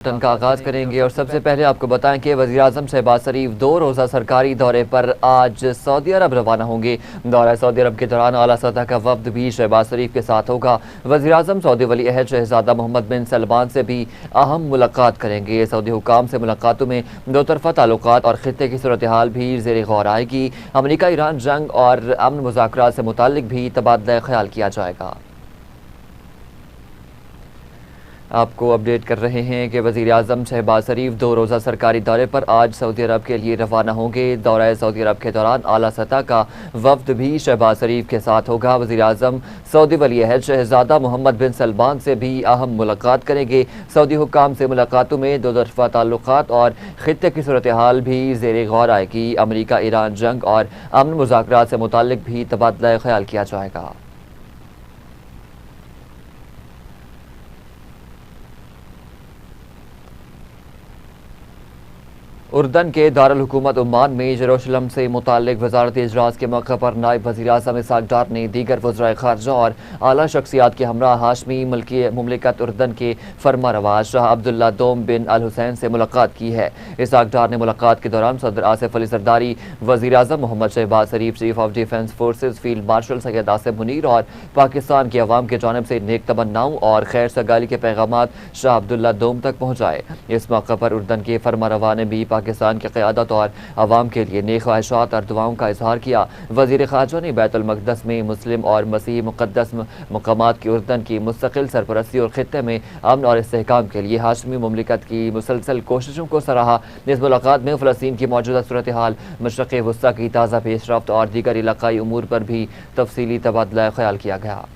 Bulletin का आगाज करेंगे और सबसे पहले आपको बताएं कि वज़ीर-ए-आज़म शहबाज शरीफ 2 रोज़ा सरकारी दौरे पर आज सऊदी अरब रवाना होंगे। दौरा सऊदी अरब के दौरान आला सतह का वफ्द भी शहबाज शरीफ के साथ होगा। वज़ीर-ए-आज़म सऊदी वली अहद शहज़ादा मोहम्मद बिन सलमान से भी अहम मुलाकात करेंगे। सऊदी हुकाम से मुलाकातों में दो तरफ़ा ताल्लुकात और खित्ते की सूरत हाल भी ज़ेर गौर आएगी। अमरीका ईरान जंग और अमन मुज़ाकरात से मुताल्लिक भी तबादला ख्याल किया जाएगा। आपको अपडेट कर रहे हैं कि वज़ीर-ए-आज़म शहबाज शरीफ 2 रोज़ा सरकारी दौरे पर आज सऊदी अरब के लिए रवाना होंगे। दौरा सऊदी अरब के दौरान आला सतह का वफ्द भी शहबाज शरीफ के साथ होगा। वज़ीर-ए-आज़म सऊदी वली अहद शहज़ादा मोहम्मद बिन सलमान से भी अहम मुलाकात करेंगे। सऊदी हुकाम से मुलाकातों में दो तरफ़ा ताल्लुकात और खित्ते की सूरत हाल भी ज़ेर गौर आएगी। अमरीका ईरान जंग और अमन मुज़ाकरात से मुताल्लिक भी तबादला ख्याल किया जाएगा। उर्दन के दारुल हुकूमत उम्मान में यरूशलेम से मुताल्लिक वज़ारती इजलास के मौके पर नायब वज़ीर-ए-आज़म इसहाक डार ने दीगर वज़राए ख़ारजा और आला शख्सियात के हमरा हाशमी मुमलिकत उर्दन के फरमारवा शाह अब्दुल्ला दोम बिन अल हुसैन से मुलाकात की है। इसहाक डार ने मुलाकात के दौरान सदर आसिफ अली ज़रदारी, वज़ीर-ए-आज़म Mohammad Shahbaz Sharif, chief of defence forces field marshal Syed Asim Munir और पाकिस्तान की अवाम की जानिब से नेक तमन्नाओं और खैर सगाली के पैगामात शाह अब्दुल्ला दोम तक पहुँचाए। इस मौके पर उर्दन के फरमारवा ने भी पाकिस्तान की क़यादत और अवाम के लिए नेक ख्वाहिशात और दुआओं का इजहार किया। वज़ीर ख़ारजा ने बैतुल मक़दस में मुस्लिम और मसीही मुक़द्दस मकामात की उर्दन की मुस्तक़िल सरपरस्ती और ख़ित्ते में अमन और इस्तेहकाम के लिए हाशमी मुमलिकत की मुसलसल कोशिशों को सराहा। इस मुलाकात में फ़लस्तीन की मौजूदा सूरत हाल, मशरिक़ वस्ता की ताज़ा पेशरफ्त और दीगर इलाक़ाई उमूर पर भी तफसीली तबादला ख्याल किया गया।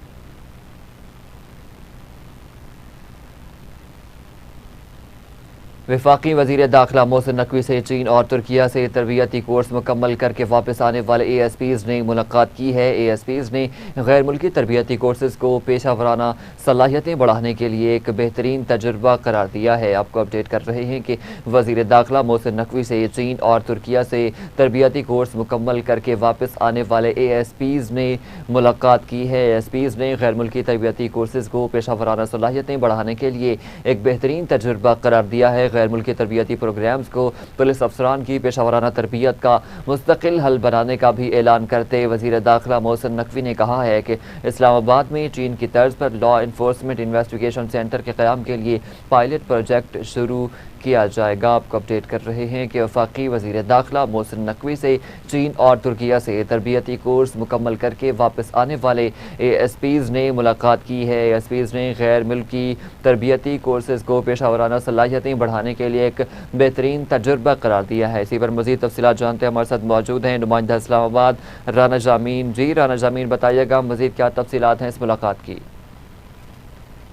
वफाकी वज़ीर दाखिला मोहसिन नकवी से चीन और तुर्किया से तरबियती कोर्स मुकम्मल करके वापस आने वाले ASPs ने मुलाकात की है। ASPs ने गैर मुल्की तरबियती कोर्सेज़ को पेशा वराना सलाहियतें बढ़ाने के लिए एक बेहतरीन तजुर्बा करार दिया है। आपको अपडेट कर रहे हैं कि वज़ीर दाखिला मोहसिन नकवी से चीन और तुर्किया से तरबियती कोर्स मुकम्मल करके वापस आने वाले ASPs ने मुलाकात की है। ASPs ने गैर मुल्की तरबियती कोर्सेज़ को पेशा वराना सलाहियतें बढ़ाने के लिए एक बेहतरीन तजुर्बा करार दिया है। गैर मुल्की तरबियती प्रोग्राम्स को पुलिस अफसरान की पेशावराना तरबियत का मुस्तकिल हल बनाने का भी ऐलान करते वज़ीर दाखिला मोहसिन नकवी ने कहा है कि इस्लामाबाद में चीन की तर्ज पर लॉ इन्फोर्समेंट इन्वेस्टिगेशन सेंटर के क़याम के लिए पायलट प्रोजेक्ट शुरू किया जाएगा। आपको अपडेट कर रहे हैं कि वफाकी वज़ीर दाखिला मोहसिन नकवी से चीन और तुर्किया से तरबियती कोर्स मुकम्मल करके वापस आने वाले ASPs ने मुलाकात की है। ASPs ने गैर मुल्की तरबियती कोर्सेज़ को पेशा वराना सलाहियतें बढ़ाने के लिए एक बेहतरीन तजुर्बा करार दिया है। इसी पर मज़ीद तफसीलात जानते हैं, हमारे साथ मौजूद हैं नुमाइंदा इस्लामाबाद राना जामीन। जी राना जामीन, बताइएगा मज़ीद क्या तफसीलात हैं इस मुलाकात की?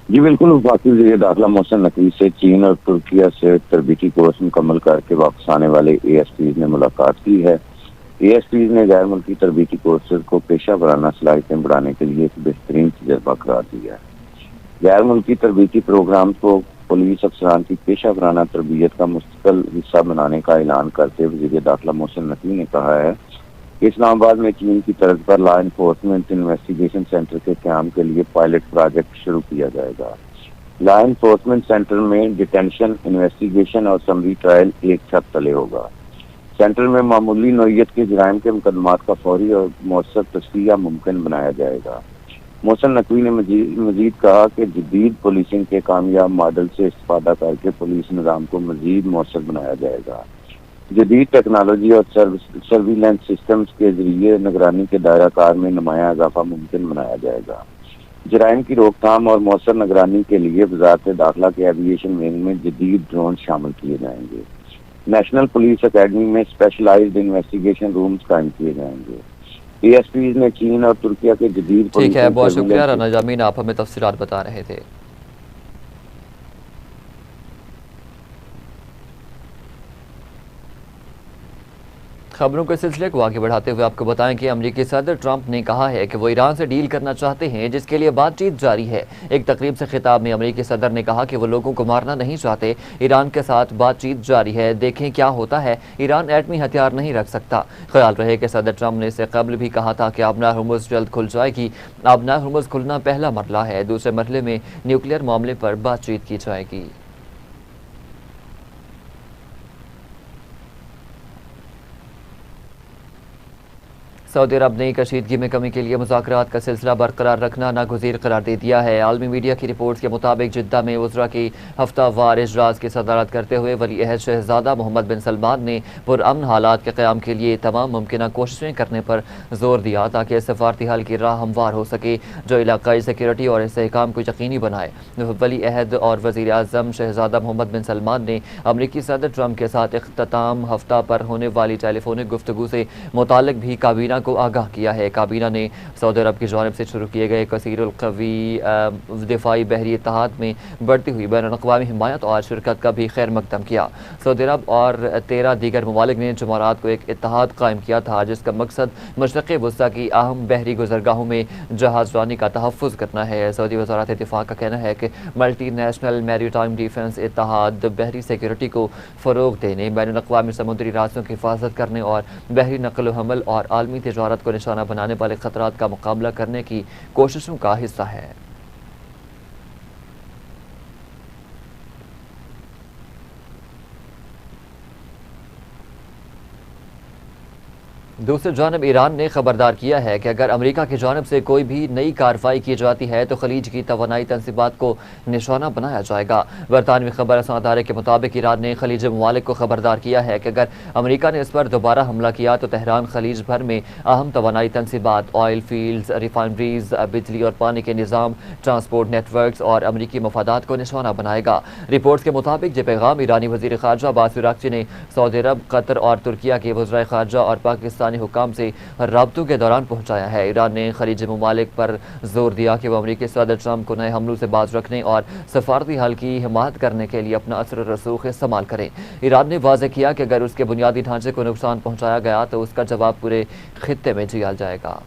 जी बिल्कुल, वफाकी वज़ीर दाखिला मोहसिन नकवी से चीन और तुर्किया से तरबियती कोर्स मुकम्मल करके वापस आने वाले ASPs ने मुलाकात की है। ASPs ने गैर मुल्की तरबियती कोर्सेज को पेशा वराना सलाहियतें बढ़ाने के लिए एक बेहतरीन तजुर्बा करार दिया है। गैर मुल्की तरबियती प्रोग्राम को पुलिस अफसरान की पेशा वराना तरबियत का मुस्तकिल हिस्सा बनाने का ऐलान करते वज़ीर दाखिला मोहसिन नकवी ने कहा है कि इस्लामाबाद में चीन की तर्ज पर लॉ इन्फोर्समेंट इन्वेस्टिगेशन सेंटर के क़याम के लिए पायलट प्रोजेक्ट शुरू किया जाएगा। लॉ इन्फोर्समेंट सेंटर में डिटेंशन, इन्वेस्टिगेशन और समरी ट्रायल एक छत तले होगा। सेंटर में मामूली नौइयत के जराइम के मुकदमात का फौरी और मौसर तस्फिया मुमकिन बनाया जाएगा। मोहसिन नकवी ने मजीद कहा कि जदीद पुलिसिंग के कामयाब मॉडल से इस्तेफादा करके पुलिस निज़ाम को मजीद मौसर बनाया जाएगा। जदीद टेक्नोलॉजी और सर्विलेंस सिस्टम्स के जरिए निगरानी के दायरा कार में नुमाया इजाफा मुमकिन बनाया जाएगा। जराइम की रोकथाम और मौसर निगरानी के लिए वज़ारत दाखिला के एविएशन विंग में जदीद ड्रोन शामिल किए जाएंगे। नेशनल पुलिस अकेडमी में स्पेशलाइज्ड इन्वेस्टिगेशन रूम्स कायम किए जाएंगे। ASPs ने चीन और तुर्किया के जदीद ठीक है, बहुत शुक्रिया राना जामीन, आप हमें तफसीलात बता रहे थे। खबरों के सिलसिले को आगे बढ़ाते हुए आपको बताएं कि अमेरिकी सदर ट्रंप ने कहा है कि वो ईरान से डील करना चाहते हैं, जिसके लिए बातचीत जारी है। एक तकरीब से खिताब में अमेरिकी सदर ने कहा कि वो लोगों को मारना नहीं चाहते, ईरान के साथ बातचीत जारी है, देखें क्या होता है। ईरान एटमी हथियार नहीं रख सकता। ख्याल रहे कि सदर ट्रंप ने इससे कबल भी कहा था कि आबनार हुर्मुज़ जल्द खुल जाएगी। आबनार हुर्मुज़ खुलना पहला मरला है, दूसरे मरहले में न्यूक्लियर मामले पर बातचीत की जाएगी। सऊदी अरब ने कशीदगी में कमी के लिए मुज़ाकरात का सिलसिला बरकरार रखना नागुज़ीर करार दे दिया है। आलमी मीडिया की रिपोर्ट्स के मुताबिक जिद्दा में वज़रा की हफ्तावार इजलास की सदारत करते हुए वली अहद शहजादा मोहम्मद बिन सलमान ने पुरअमन हालात के क़याम के लिए तमाम मुमकिन कोशिशें करने पर जोर दिया ताकि सफारती हल की राह हमवार हो सके जो इलाकाई सिक्योरिटी और इस्तेहकाम को यकीनी बनाए। वली अहद और वज़ीर आज़म शहजादा मोहम्मद बिन सलमान ने अमरीकी सदर ट्रंप के साथ इख्तिताम हफ्ता पर होने वाली टेलीफोनिक गुफ्तगू से मुतालिक भी काबीना को आगाह किया है। काबीना ने सऊदी अरब की जानिब से शुरू किए गए कसीरुल क़वी दिफाई बहरी इत्तेहाद में बढ़ती हुई बैनुल-अक़वामी हिमायत और शिरकत का भी खैर मकदम किया। सऊदी अरब और 13 दीगर ममालिक ने जुमेरात को एक इत्तेहाद कायम किया था जिसका मकसद मशरक़ वस्ता की अहम बहरी गुज़रगाहों में जहाज़रानी का तहफ़्फ़ुज़ करना है। सऊदी वज़ारत दिफ़ा का कहना है कि मल्टी नेशनल मैरीटाइम डिफेंस इत्तेहाद बहरी सिक्योरिटी को फ़रोग़ देने, बैनुल-अक़वामी समुद्री रास्तों की हिफाजत करने और बहरी नक़ल हमल और आलमी तिजारत को निशाना बनाने वाले ख़तरात का मुकाबला करने की कोशिशों का हिस्सा है। दूसरी जानब ईरान ने खबरदार किया है कि अगर अमेरिका की जानब से कोई भी नई कार्रवाई की जाती है तो खलीज की तवानाई तनसीबात को निशाना बनाया जाएगा। बरतानवी खबर अदारे के मुताबिक ईरान ने खलीज ममालिक को खबरदार किया है कि अगर अमेरिका ने इस पर दोबारा हमला किया तो तेहरान खलीज भर में अहम तवानाई तनसीबात, ऑयल फील्ड्स, रिफाइनरीज, बिजली और पानी के निज़ाम, ट्रांसपोर्ट नेटवर्क्स और अमरीकी मफादात को निशाना बनाएगा। रिपोर्ट्स के मुताबिक ये पैगाम ईरानी वज़ीर ख़ारजा अब्बास अराग़ची ने सऊदी अरब, कतर और तुर्किया के वज़राए ख़ारजा और पाकिस्तान हुकाम से राब्तों के दौरान पहुंचाया है। ईरान ने खलीज ममालिक पर जोर दिया कि वह अमरीकी सदर ट्रंप को नए हमलों से बाज रखने और सफारती हल की हिमायत करने के लिए अपना असर रसूख इस्तेमाल करें। ईरान ने वाज़ेह किया कि अगर उसके बुनियादी ढांचे को नुकसान पहुंचाया गया तो उसका जवाब पूरे खित्ते में दिया जाएगा।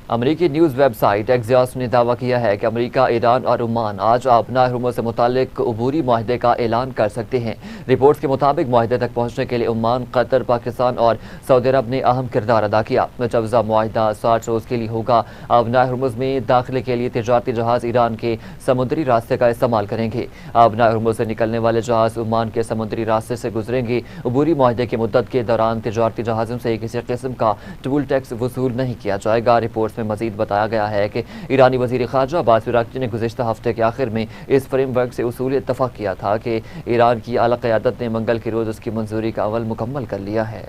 अमरीकी न्यूज़ वेबसाइट एक्सियोस ने दावा किया है कि अमरीका, ईरान और ओमान आज आबना हुर्मुज़ से मुतालिक अबूरी माहदे का ऐलान कर सकते हैं। रिपोर्ट्स के मुताबिक माहदे तक पहुँचने के लिए ओमान, कतर, पाकिस्तान और सऊदी अरब ने अहम किरदार अदा किया। मुजवज़ा माहदा 60 रोज़ के लिए होगा। आबना हुर्मुज़ में दाखिले के लिए तिजारती जहाज़ ईरान के समुद्री रास्ते का इस्तेमाल करेंगे। आबना हुर्मुज़ से निकलने वाले जहाज़ ओमान के समुद्री रास्ते से गुजरेंगे। अबूरी माहदे की मुद्दत के दौरान तिजारती जहाज़ों से किसी किस्म का टूल टैक्स वसूल नहीं किया जाएगा। रिपोर्ट में मजीद बताया गया है कि ईरानी वज़ीर ख़ारजा अब्बास अराग़ची ने गुज़िश्ता हफ्ते के आखिर में इस फ्रेमवर्क से उसूली इत्तफ़ाक़ किया था कि ईरान की आला क़यादत ने मंगल के रोज़ उसकी मंजूरी का अमल मुकम्मल कर लिया है।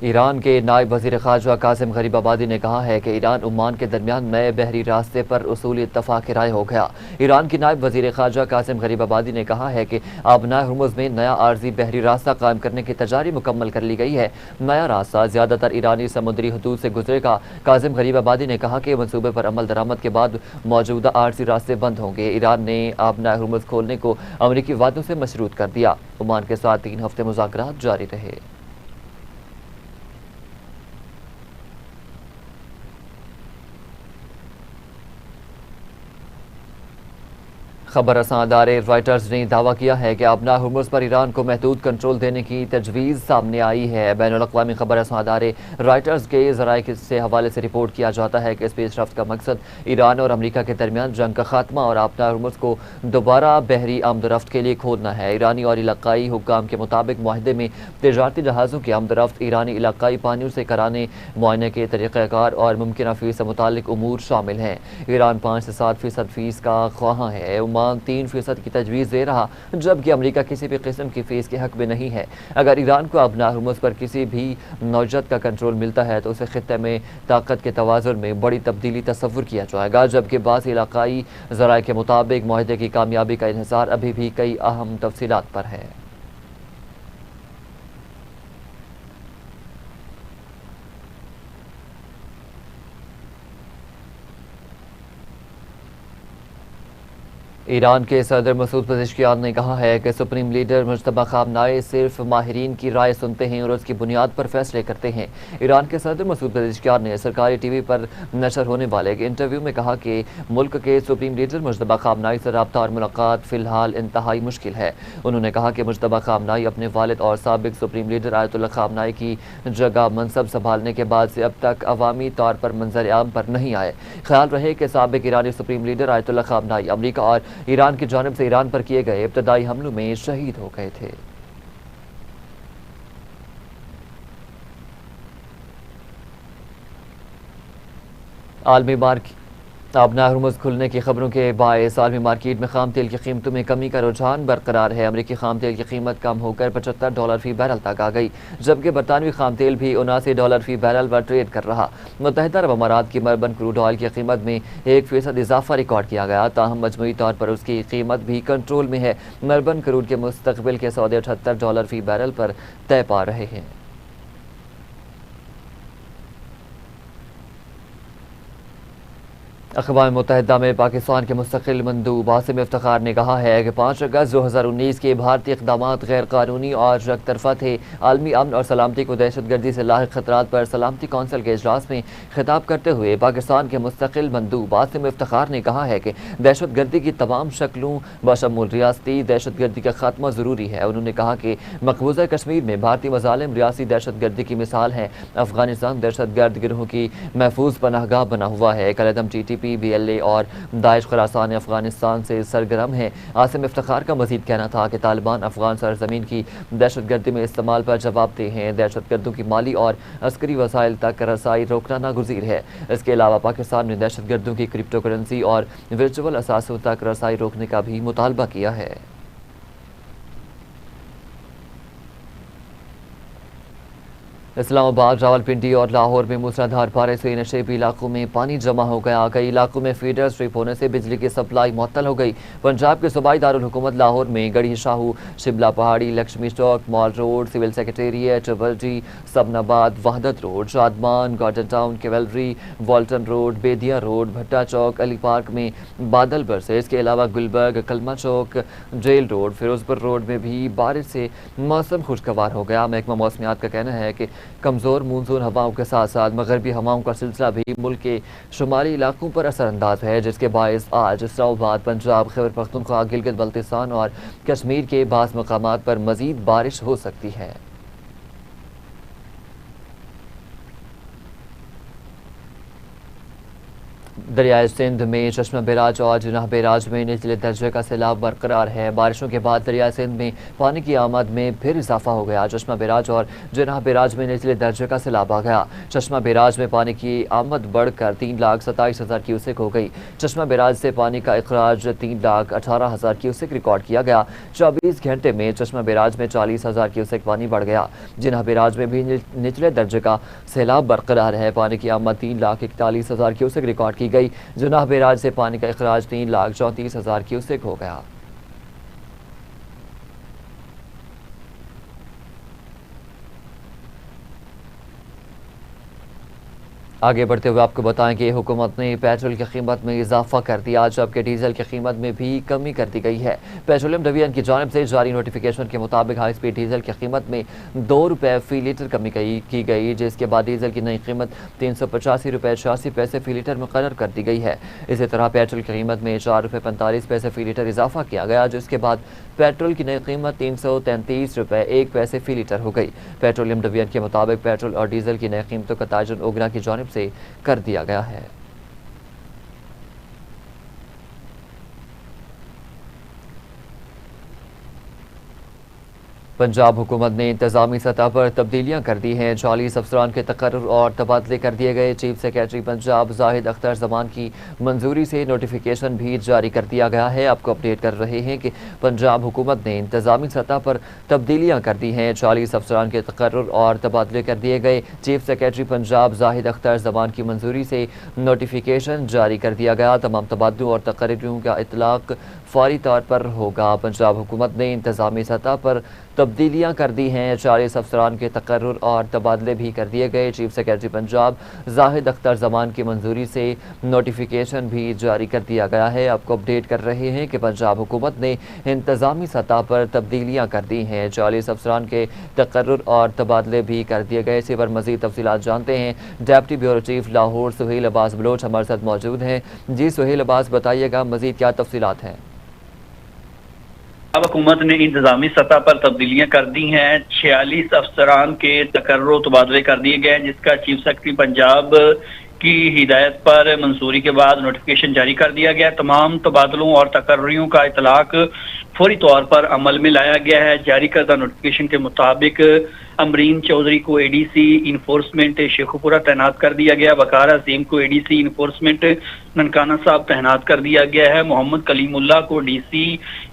ईरान के नायब वज़ीर ख़ारजा कासिम गरीबाबादी ने कहा है कि ईरान ओमान के दरमियान नए बहरी रास्ते पर उसूली इत्तफ़ाक़ राय हो गया। ईरान की नायब वज़ीर ख़ारजा कासिम गरीबाबादी ने कहा है कि आबना हुर्मुज़ में नया आर्जी बहरी रास्ता कायम करने की तैयारी मुकम्मल कर ली गई है। नया रास्ता ज़्यादातर ईरानी समुद्री हदूद से गुजरेगा। कासिम गरीबाबादी ने कहा कि मनसूबे पर अमल दरामद के बाद मौजूदा आर्जी रास्ते बंद होंगे। ईरान ने आबना हुर्मुज़ खोलने को अमरीकी वादों से मशरूत कर दिया। ओमान के साथ 3 हफ्ते मुज़ाकरात जारी रहे। खबर अदारे राइटर्स ने दावा किया है कि आबना हुर्मुज़ पर ईरान को महदूद कंट्रोल देने की तजवीज़ सामने आई है। बैनुल-अक़वामी खबर अदारे राइटर्स के ज़राए से हवाले से रिपोर्ट किया जाता है कि इस पेशरफ्त का मकसद ईरान और अमरीका के दरमियान जंग का खात्मा और आबना हुर्मुज़ को दोबारा बहरी आमदरफ्त के लिए खोलना है। ईरानी और इलाकाई हुक्काम के मुताबिक माहदे में तिजारती जहाज़ों की आमदरफ्त, ईरानी इलाकाई पानियों से कराने मुआयने के तरीक़ाकार और मुमकिन फ़ीस से मुतालिक उमूर शामिल हैं। ईरान 5 से 7% फ़ीस का ख्वाहां है। 3% की तजवीज़ दे रहा, जबकि अमरीका किसी भी किस्म की फ़ीस के हक में नहीं है। अगर ईरान को आबना हुर्मुज़ पर किसी भी नौजत का कंट्रोल मिलता है तो उसे खित्ते में ताकत के तवाज़ुन में बड़ी तब्दीली तस्वुर किया जाएगा। जबकि बाज़ इलाकाई ज़राए के मुताबिक मुआहदे की कामयाबी का इंहिसार अभी भी कई अहम तफसीलात पर है। ईरान के सदर मसूद पज़ेश्कियान ने कहा है कि सुप्रीम लीडर मुज्तबा खामनाई सिर्फ माहिरीन की राय सुनते हैं और उसकी बुनियाद पर फैसले करते हैं। ईरान के सदर मसूद पज़ेश्कियान ने सरकारी टीवी पर नशर होने वाले एक इंटरव्यू में कहा कि मुल्क के सुप्रीम लीडर मुज्तबा खामनाई से रब्ता और मुलाकात फ़िलहाल इंतहाई मुश्किल है। उन्होंने कहा कि मुज्तबा खामनाई अपने वालिद और साबिक सुप्रीम लीडर आयतुल्लाह खामनाई की जगह मनसब संभालने के बाद से अब तक अवामी तौर पर मंजर आम पर नहीं आए। ख्याल रहे कि साबिक ईरानी सुप्रीम लीडर आयतुल्लाह खामनाई अमरीका और ईरान की जानिब से ईरान पर किए गए इब्तदाई हमलों में शहीद हो गए थे। आलमी मार्केट अब हर्मुज़ खुलने की खबरों के बायस आलमी मार्केट में खाम तेल की कीमतों में कमी का रुझान बरकरार है। अमरीकी खाम तेल की कीमत कम होकर $75 फी बैरल तक आ गई, जबकि बरतानवी खाम तेल भी $79 फी बैरल पर ट्रेड कर रहा। मुत्तहिदा अरब अमारात की मरबन क्रूड ऑयल की कीमत में 1% इजाफा रिकॉर्ड किया गया, ताहम मजमूई तौर पर उसकी कीमत भी कंट्रोल में है। मरबन क्रूड के मुस्तकबिल के सौदे $78 फी बैरल पर तय पा रहे हैं। अक़वाम मुत्तहिदा में पाकिस्तान के मुस्तकिल मंदूब आसिम इफ्तिखार ने कहा है कि 5 अगस्त 2019 के भारतीय इक़दामात गैर कानूनी और यकतरफा थे। आलमी अमन और सलामती को दहशत गर्दी से लाहिक़ खतरात पर सलामती कौंसिल के इजलास में खिताब करते हुए पाकिस्तान के मुस्तकिल मंदूब आसिम इफ्तिखार ने कहा है कि दहशत गर्दी की तमाम शक्लों बशमूल रियासती दहशत गर्दी का खात्मा ज़रूरी है। उन्होंने कहा कि मकबूजा कश्मीर में भारतीय मज़ालिम रियासी दहशत गर्दी की मिसाल है। अफ़गानिस्तान दहशत गर्द गिरोहों की महफूज पनाहगाह बना हुआ है। कलदम TTP BLA और दाइश खुरासान अफगानिस्तान से सरगर्म है। आसिम इफ्तिखार का मजीद कहना था कि तालिबान अफगान सरजमीन की दहशत गर्दी में इस्तेमाल पर जवाबदेह हैं। दहशत गर्दों की माली और अस्करी वसाइल तक रसाई रोकना नागुज़ीर है। इसके अलावा पाकिस्तान ने दहशत गर्दों की क्रिप्टो करेंसी और वर्चुअल असासों तक रसाई रोकने का भी मुतालबा किया है। इस्लामाबाद, रावलपिंडी और लाहौर में मूसलाधार बारिश से नशेबी इलाकों में पानी जमा हो गया। कई इलाकों में फीडर स्ट्रिप होने से बिजली की सप्लाई मुअत्तल हो गई। पंजाब के सूबाई दारुल हुकूमत लाहौर में गढ़ी Shahu, Shimla Pahari, Lakshmi Chowk, mall road, civil secretariat, बल्जी, सबनाबाद, Wahdat road, Shadman, garden town, cavalry, Walton road, Bedian road, Bhatta Chowk, Ali park में बादल बरसे। इसके अलावा गुलबर्ग, कलमा चौक, जेल रोड, फिरोजपुर रोड में भी बारिश से मौसम खुशगवार हो गया। महकमा मौसमियात का कहना है कि कमज़ोर मानसून हवाओं के साथ साथ मगरबी हवाओं का सिलसिला भी मुल्क के शुमाली इलाकों पर असरअंदाज है, जिसके बायस आज इस्लामाबाद, पंजाब, खैबर पख्तूनख्वा, गिलगित बल्तिस्तान और कश्मीर के बाज़ मकामात पर मज़ीद बारिश हो सकती है। दरियाए सिंध में चश्मा बैराज और जिनाह बैराज में निचले दर्जे का सैलाब बरकरार है। बारिशों के बाद दरियाए सिंध में पानी की आमद में फिर इजाफा हो गया। चश्मा बैराज और जिनाह बैराज में निचले दर्जे का सैलाब आ गया। चश्मा बैराज में पानी की आमद बढ़कर 3,27,000 क्यूसेक हो गई। चश्मा बैराज से पानी का अखराज 3,18,000 क्यूसेक रिकॉर्ड किया गया। 24 घंटे में चश्मा बैराज में 40,000 क्यूसेक पानी बढ़ गया। जिनाह बैराज में भी निचले दर्जे का सैलाब बरकरार है। पानी की आमद 3,41,000 क्यूसेक रिकॉर्ड की गई। जिनाह बैराज से पानी का अखराज 3,34,000 क्यूसेक हो गया। आगे बढ़ते हुए आपको बताएं कि हुकूमत ने पेट्रोल की कीमत में इजाफा कर दिया, जबकि डीजल की कीमत में भी कमी कर दी गई है। पेट्रोलियम डिवीजन की जानिब से जारी नोटिफिकेशन के मुताबिक हाई स्पीड डीजल की कीमत में ₹2 फी लीटर कमी की गई, जिसके बाद डीजल की नई कीमत ₹385.86 फी लीटर मुकर्रर कर दी गई है। इसी तरह पेट्रोल की कीमत में ₹4.45 फी लीटर इजाफा किया गया, जिसके बाद पेट्रोल की नई कीमत ₹333.01 फी लीटर हो गई। पेट्रोलियम डिवीजन के मुताबिक पेट्रोल और डीजल की नई कीमतों का तयन ओगरा की जानिब से कर दिया गया है। पंजाब हुकूमत ने इंतजामी सतह पर तब्दीलियां कर दी हैं। 40 अफसरान के तकर्रुर और तबादले कर दिए गए। चीफ सेक्रेटरी पंजाब जाहिद अख्तर जमान की मंजूरी से नोटिफिकेशन भी जारी कर दिया गया है। आपको अपडेट कर रहे हैं कि पंजाब हुकूमत ने इंतजामी सतह पर तब्दीलियां कर दी हैं। 40 अफसरान के तकर्रुर और तबादले कर दिए गए। चीफ सेक्रेटरी पंजाब जाहिद अख्तर जमान की मंजूरी से नोटिफिकेशन जारी कर दिया गया। तमाम तबादलों और तकर्रीरों का इतलाक फौरी तौर पर होगा। पंजाब हुकूमत ने इंतजामी सतह पर तब्दीलियाँ कर दी हैं। 40 अफसरान के तकर्रुर और तबादले भी कर दिए गए। चीफ सेक्रेटरी पंजाब जाहिद अख्तर जमान की मंजूरी से नोटिफिकेशन भी जारी कर दिया गया है। आपको अपडेट कर रहे हैं कि पंजाब हुकूमत ने इंतजामी सतह पर तब्दीलियाँ कर दी हैं। 40 अफसरान के तकर्रुर और तबादले भी कर दिए गए। इसी पर मज़ीद तफसीलात जानते हैं। Deputy bureau chief Lahore Suhail Abbas Baloch हमारे साथ मौजूद हैं। जी सुहेल अब्बास, बताइएगा मज़ीद क्या तफसीलात हैं। हुकूमत ने इंतजामी सतह पर तब्दीलियां कर दी हैं। 46 अफसरान के तकर्रुर तबादले कर दिए गए हैं, जिसका चीफ सेक्रेटरी पंजाब की हिदायत पर मंजूरी के बाद नोटिफिकेशन जारी कर दिया गया। तमाम तबादलों और तकर्रियों का इतलाक फौरी तौर पर अमल में लाया गया है। जारी करदा नोटिफिकेशन के मुताबिक अमरीन चौधरी को एडीसी इन्फोर्समेंट शेखुपुरा तैनात कर दिया गया। वकार अजीम को एडीसी इन्फोर्समेंट ननकाना साहब तैनात कर दिया गया है। मोहम्मद कलीमुल्लाह को डीसी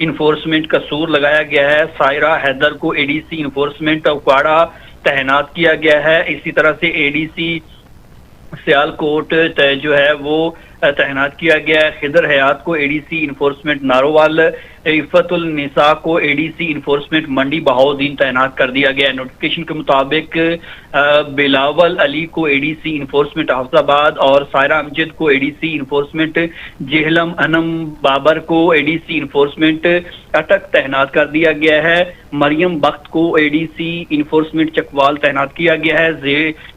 इन्फोर्समेंट कसूर लगाया गया है। सायरा हैदर को एडीसी इन्फोर्समेंट उकाड़ा तैनात किया गया है। इसी तरह से एडीसी सियालकोट जो है वो तैनात किया गया है। खिदर हयात को एडीसी इन्फोर्समेंट नारोवाल, इफ़तुल निसा को एडीसी इन्फोर्समेंट मंडी बहाउद्दीन तैनात कर दिया गया है। नोटिफिकेशन के मुताबिक बिलावल अली को एडीसी इन्फोर्समेंट हाफिजाबाद और सायरा अमजद को एडीसी इन्फोर्समेंट जेहलम, अनम बाबर को एडीसी इन्फोर्समेंट अटक तैनात कर दिया गया है। मरियम बख्त को एडीसी इन्फोर्समेंट चकवाल तैनात किया गया है।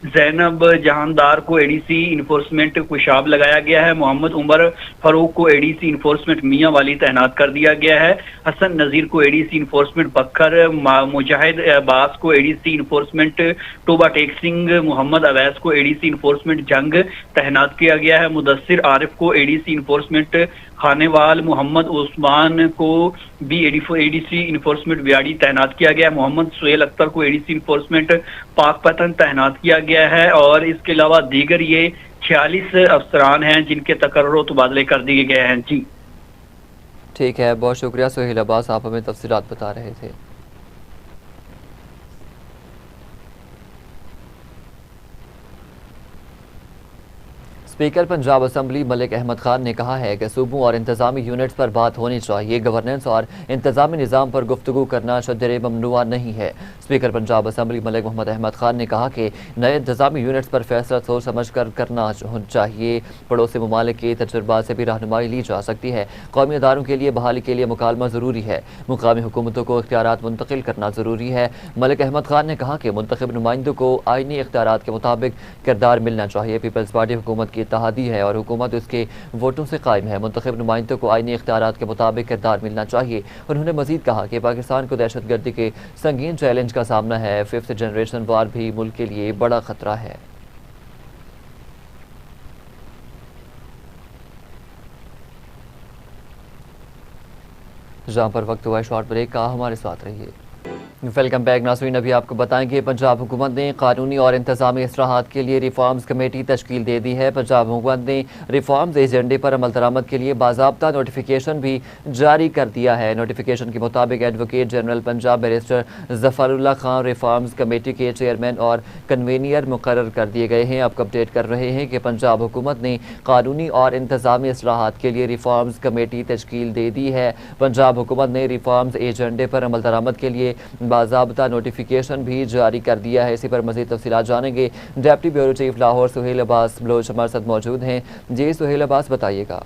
जैनब जहानदार को एडीसी इन्फोर्समेंट कुशाब लगाया गया है। मोहम्मद उमर फारूक को एडीसी इन्फोर्समेंट मियां वाली तैनात कर दिया गया है। हसन नजीर को एडीसी इन्फोर्समेंट बखर, मुजाहिद अब्बास को एडीसी इन्फोर्समेंट टोबा टेक सिंह, मोहम्मद अवैस को एडीसी इन्फोर्समेंट जंग तैनात किया गया है। मुदस्सिर आरिफ को एडीसी इन्फोर्समेंट खानेवाल, मोहम्मद उस्मान को भी एडीसी इन्फोर्समेंट व्याड़ी तैनात किया गया है। मोहम्मद सुहेल अख्तर को एडीसी इन्फोर्समेंट पाकपतन तैनात किया गया है। और इसके अलावा दीगर ये 46 अफसरान हैं जिनके तकर्रुर तबादले कर दिए गए हैं। जी ठीक है, बहुत शुक्रिया सुहेल अब्बास, आप हमें तफसीलात बता रहे थे। स्पीकर पंजाब असम्बली मलिक अहमद खान ने कहा है कि सूबों और इंतजामी यूनिट्स पर बात होनी चाहिए। गवर्नेंस और इंतजामी निज़ाम पर गुफ्तगू करना शदर ममनुआ नहीं है। स्पीकर पंजाब असम्बली मलिक मोहम्मद अहमद खान ने कहा कि नए इंतजामी यूनिट्स पर फैसला सोच समझ कर करना चाहिए। पड़ोसी ममालिक के तजुर्बात से भी रहनुमाई ली जा सकती है। कौमी अदारों के लिए बहाली के लिए मुकालमा ज़रूरी है। मुकामी हुकूमतों को इख्तियारात मुंतकिल करना ज़रूरी है। मलिक अहमद खान ने कहा कि मुंतखब नुमाइंदों को आइनी इख्तियारात के मुताबिक किरदार मिलना चाहिए। पीपल्स पार्टी हुकूमत की इत्तेहादी है और हुकूमत उसके वोटों से कायम है। मुंतखब नुमाइंदों को आइनी इख्तियारात के मुताबिक किरदार मिलना चाहिए। उन्होंने मजीद कहा कि पाकिस्तान को दहशत गर्दी के संगीन चैलेंज का सामना है। 5th जनरेशन वार भी मुल्क के लिए बड़ा खतरा है। जहाँ पर वक्त हुआ है शॉर्ट ब्रेक का, हमारे साथ रहिए। वेलकम बैक नाज़रीन, अभी आपको बताएंगे पंजाब हुकूमत ने कानूनी और इंतजामी इस्लाहात के लिए रिफॉर्म्स कमेटी तश्कील दे दी है। पंजाब हुकूमत ने रिफॉर्म्स एजेंडे पर अमल दरामद के लिए बाज़ाब्ता नोटिफिकेशन भी जारी कर दिया है। नोटिफिकेशन के मुताबिक advocate general Punjab barrister Zafarullah Khan reforms committee के चेयरमैन और कन्वीनियर मुकर्रर कर दिए गए हैं। आपको अपडेट कर रहे हैं कि पंजाब हुकूमत ने कानूनी और इंतजामी इस्लाहात के लिए रिफॉर्म्स कमेटी तश्कील दे दी है। पंजाब हुकूमत ने रिफॉर्म्स एजेंडे पर अमल दरामद के लिए बाज़ाब्ता नोटिफिकेशन भी जारी कर दिया है। इसी पर मज़ीद तफसीलात जानेंगे। Deputy bureau chief Lahore Suhail Abbas Baloch हमारे साथ मौजूद हैं। जी सुहेल अब्बास, बताइएगा।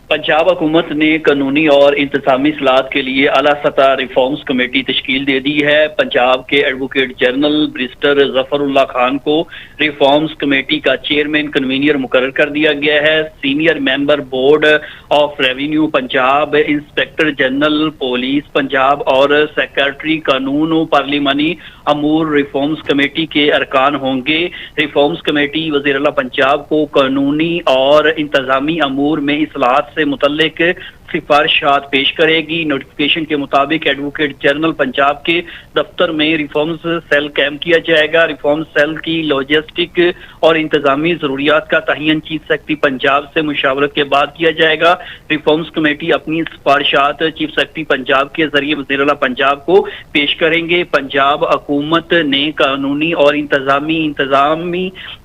पंजाब हुकूमत ने कानूनी और इंतजामी इस्लाहात के लिए आला सतह रिफॉर्म्स कमेटी तश्कील दे दी है। पंजाब के advocate general barrister Zafarullah Khan को रिफॉर्म्स कमेटी का चेयरमैन कन्वीनियर मुकर्रर कर दिया गया है। Senior member board of revenue Punjab, inspector general police Punjab और सेक्रेटरी कानून और पार्लिमानी अमूर रिफॉर्म्स कमेटी के अरकान होंगे। रिफॉर्म्स कमेटी वज़ीर आला पंजाब को कानूनी और इंतजामी अमूर में इस्लाहात से मुतल्लिक सिफारिशात पेश करेगी। नोटिफिकेशन के मुताबिक एडवोकेट जनरल पंजाब के दफ्तर में रिफॉर्म्स सेल कायम किया जाएगा। रिफॉर्म्स सेल की लॉजिस्टिक और इंतजामी जरूरियात का तयन चीफ सेक्रेटरी पंजाब से मुशावरत के बाद किया जाएगा। रिफॉर्म्स कमेटी अपनी सिफारिशात चीफ सेक्रेटरी पंजाब के जरिए वज़ीर आला पंजाब को पेश करेंगे। पंजाब हुकूमत ने कानूनी और इंतजामी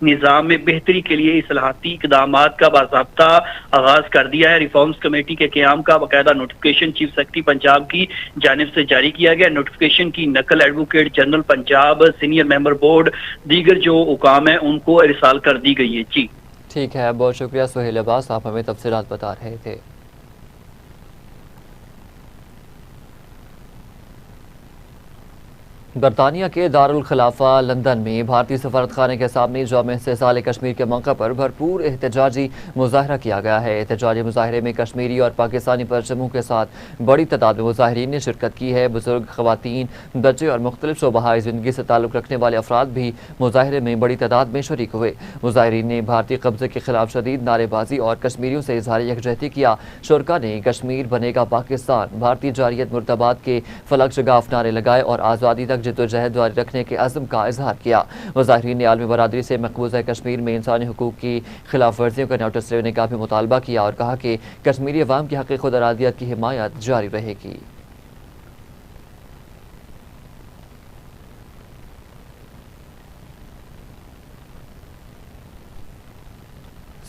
निज़ाम में बेहतरी के लिए इस्लाहाती इक़दामात का बाज़ाब्ता आगाज कर दिया है। रिफॉर्म्स कमेटी के क़याम इंतजाम का बाकायदा नोटिफिकेशन चीफ सेक्रेटरी पंजाब की जानिब से जारी किया गया। नोटिफिकेशन की नकल advocate general Punjab, senior member board, दीगर जो हुकाम है उनको इरसाल कर दी गई है। जी ठीक है, बहुत शुक्रिया सुहेल अब्बास, आप हमें तफसीलात बता रहे थे। बरतानिया के दारुल खिलाफा लंदन में भारतीय सफारत खाने के सामने यौम इस्तिसाल कश्मीर के मौका पर भरपूर एहतजाजी मुजाहरा किया गया है। एहतजाजी मुजाहरे में कश्मीरी और पाकिस्तानी परचमों के साथ बड़ी तादाद में मुजाहरीन ने शिरकत की है। बुजुर्ग, खवातीन, बच्चे और मुख्तलिफ शोबाहाई ज़िंदगी से ताल्लुक़ रखने वाले अफराद भी मुजाहरे में बड़ी तादाद में शरीक हुए। मुजाहरीन ने भारतीय कब्जे के खिलाफ शदीद नारेबाजी और कश्मीरियों से इजहार यकजहती किया। शुरका ने कश्मीर बनेगा पाकिस्तान, भारतीय जारियत मुर्दाबाद के फलक शगाफ नारे लगाए और आज़ादी तक जिद्दोजहद जारी रखने के अज़्म का इजहार किया। मुजाहिरीन ने आलमी बरादरी से मकबूजा कश्मीर में इंसानी हुकूक की खिलाफ वर्जियों का नोटिस लेने का भी मुतालबा किया और कहा कि कश्मीरी अवाम की हक़ खुद अरादियत की हिमायत जारी रहेगी।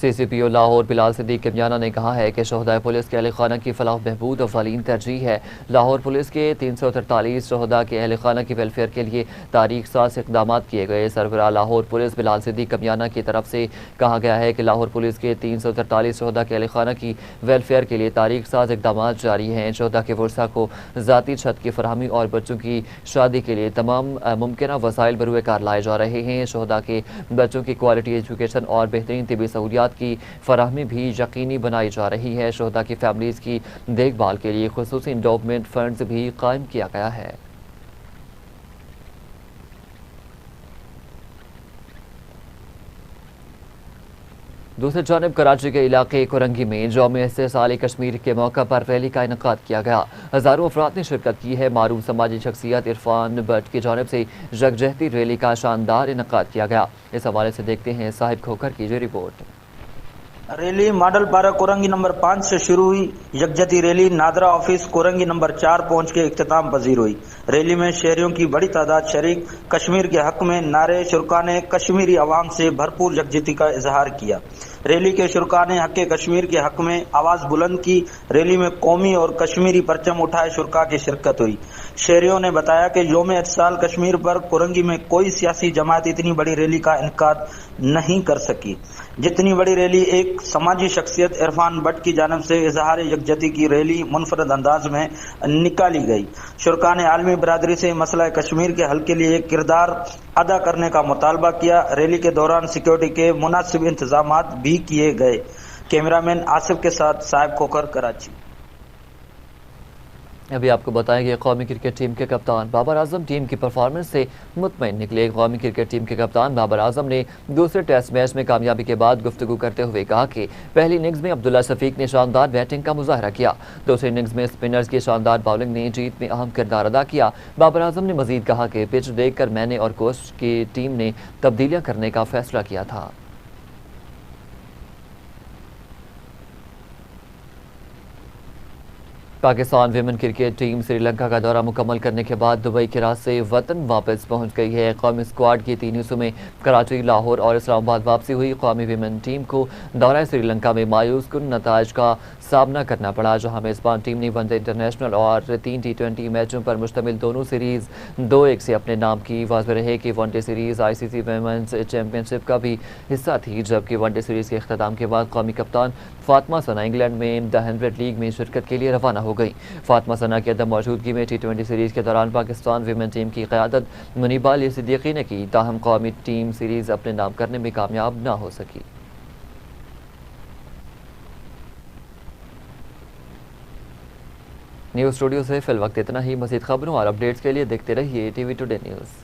CCPO लाहौर बिलाल सिद्दीक किमियाना ने कहा है कि शोहदा पुलिस के अहल खाना की फलाह बहबूद अवलीन तरजीह है। लाहौर पुलिस के 343 शोहदा के अहल खाना की वेलफेयर के लिए तारीख साज इकदाम किए गए। सरबराह लाहौर पुलिस बिलाल सिद्दीक किमियाना की तरफ से कहा गया है कि लाहौर पुलिस के 343 शोहदा के अहल खाना की वेलफेयर के लिए तारीख साज इकदाम जारी हैं। शोहदा के वर्सा को ज़ाती छत की फरहमी और बच्चों की शादी के लिए तमाम मुमकिन वसाइल बरूए कार लाए जा रहे हैं। शोहदा के बच्चों की क्वालिटी एजुकेशन और बेहतरीन तिबी सहूलियात की फराहमी भी यकीनी बनाई जा रही है। शोहदा की फैमिलीज़ की देखभाल के लिए खुसूसी इंडोवमेंट फंड्स भी कायम किया गया है। दूसरी जानब कराची के इलाके कोरंगी में यौम इस्तिसाल कश्मीर के मौका पर रैली का इनकाद किया गया। हज़ारों अफराद ने शिरकत की है। मारूफ समाजी शख्सियत इरफान भट्ट की जानिब से यकजहती रैली का शानदार इनकाद किया गया। इस हवाले से देखते हैं साहिब खोखर की जो रिपोर्ट। रैली मॉडल पारा कोरंगी नंबर 5 से शुरू हुई। यकजहती rally NADRA office Korangi number 4 पहुंच के इख्तिताम पजीर हुई। रैली में शहरियों की बड़ी तादाद शरीक कश्मीर के हक में नारे शुरका ने कश्मीरी अवाम से भरपूर यकजहती का इजहार किया। रैली के शुरका ने हक कश्मीर के हक में आवाज बुलंद की। रैली में कौमी और कश्मीरी परचम उठाए शुरका की शिरकत हुई। शहरियों ने बताया कि यौम इत्तिसाल कश्मीर पर कोरंगी में कोई सियासी जमात इतनी बड़ी रैली का इनकाद नहीं कर सकी जितनी बड़ी रैली एक समाजी शख्सियत इरफान भट्ट की जानिब से इजहार यकजहती की रैली मुनफरद अंदाज में निकाली गई। शुरका ने आलमी बरादरी से मसला कश्मीर के हल के लिए किरदार अदा करने का मुतालबा किया। रैली के दौरान सिक्योरिटी के मुनासिब इंतजाम भी किए गए। कैमरामैन आसिफ के साथ साहिब खोखर, कराची। अभी आपको बताएंगे कौमी क्रिकेट टीम के कप्तान बाबर आजम टीम की परफॉर्मेंस से मुतमईन निकले। कौमी क्रिकेट टीम के कप्तान बाबर आजम ने दूसरे टेस्ट मैच में कामयाबी के बाद गुफ्तगू करते हुए कहा कि पहली इनिंग्स में अब्दुल्ला शफीक ने शानदार बैटिंग का मुजाहरा किया। दूसरी इनिंग्स में स्पिनर्स की शानदार बॉलिंग ने जीत में अहम किरदार अदा किया। बाबर आजम ने मजीद कहा कि पिच देखकर मैंने और कोच की टीम ने तब्दीलियां करने का फैसला किया था। Pakistan women cricket team Sri Lanka का दौरा मुकम्मल करने के बाद दुबई के रास्ते वतन वापस पहुंच गई है। कौमी स्क्वाड की 3 हिस्सों में कराची, लाहौर और इस्लामाबाद वापसी हुई। कौमी विमेन टीम को दौरा श्रीलंका में मायूस कुन नताइज का सामना करना पड़ा, जहां मेज़बान टीम ने वनडे इंटरनेशनल और 3 T20 मैचों पर मुश्तमिल दोनों सीरीज़ 2-1 से अपने नाम की। वाज़ेह रहे कि one day series ICC women's championship का भी हिस्सा थी, जबकि वनडे सीरीज़ के अख्ताम के बाद कौमी कप्तान फातिमा सना इंग्लैंड में द 100 लीग में शिरकत के लिए रवाना हो गई। फातिमा सना की अदम मौजूदगी में T20 सीरीज़ के दौरान पाकिस्तान विमेन टीम की क़यादत मुनीबा अली सिद्दीकी ने की, ताहम कौमी टीम सीरीज़ अपने नाम करने में कामयाब न हो सकी। न्यूज़ स्टूडियो से फिल वक्त इतना ही। मज़ीद खबरों और अपडेट्स के लिए देखते रहिए TV टुडे न्यूज़।